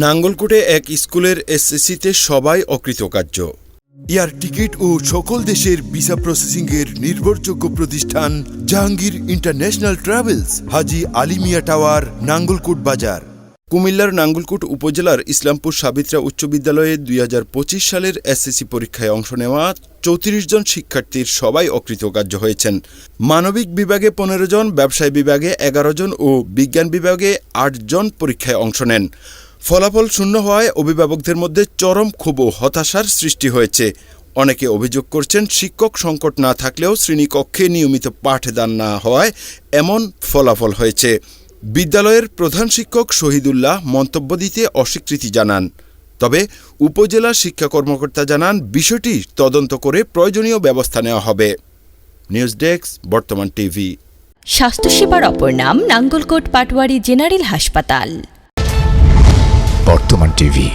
নাঙ্গলকোটে এক স্কুলের এসএসসিতে সবাই অকৃতকার্য। এয়ার টিকিট ও সকল দেশের ভিসা প্রসেসিংয়ের নির্ভরযোগ্য প্রতিষ্ঠান জাহাঙ্গীর ইন্টারন্যাশনাল ট্রাভেলস, হাজী আলী মিয়া টাওয়ার, নাঙ্গলকোট বাজার। কুমিল্লার নাঙ্গলকোট উপজেলার ইসলামপুর সাবিত্রা উচ্চ বিদ্যালয়ে ২০২৫ সালের এসএসসি পরীক্ষায় অংশ নেওয়া ৩৪ জন শিক্ষার্থীর সবাই অকৃতকার্য হয়েছেন। মানবিক বিভাগে ১৫ জন, ব্যবসায় বিভাগে ১১ জন ও বিজ্ঞান বিভাগে ৮ জন পরীক্ষায় অংশ নেন। ফলাফল শূন্য হওয়ায় অভিভাবকদের মধ্যে চরম ক্ষোভ ও হতাশার সৃষ্টি হয়েছে। অনেকে অভিযোগ করছেন, শিক্ষক সংকট না থাকলেও শ্রেণীকক্ষে নিয়মিত পাঠদান না হওয়ায় এমন ফলাফল হয়েছে। বিদ্যালয়ের প্রধান শিক্ষক শহীদুল্লাহ মন্তব্য দিতে অস্বীকৃতি জানান। তবে উপজেলা শিক্ষা কর্মকর্তা জানান, বিষয়টি তদন্ত করে প্রয়োজনীয় ব্যবস্থা নেওয়া হবে। নিউজ ডেস্ক, বর্তমান টিভি। স্বাস্থ্যসেবার অপর নাম নাঙ্গলকোট পাটোয়ারি জেনারেল হাসপাতাল। বর্তমান টিভি।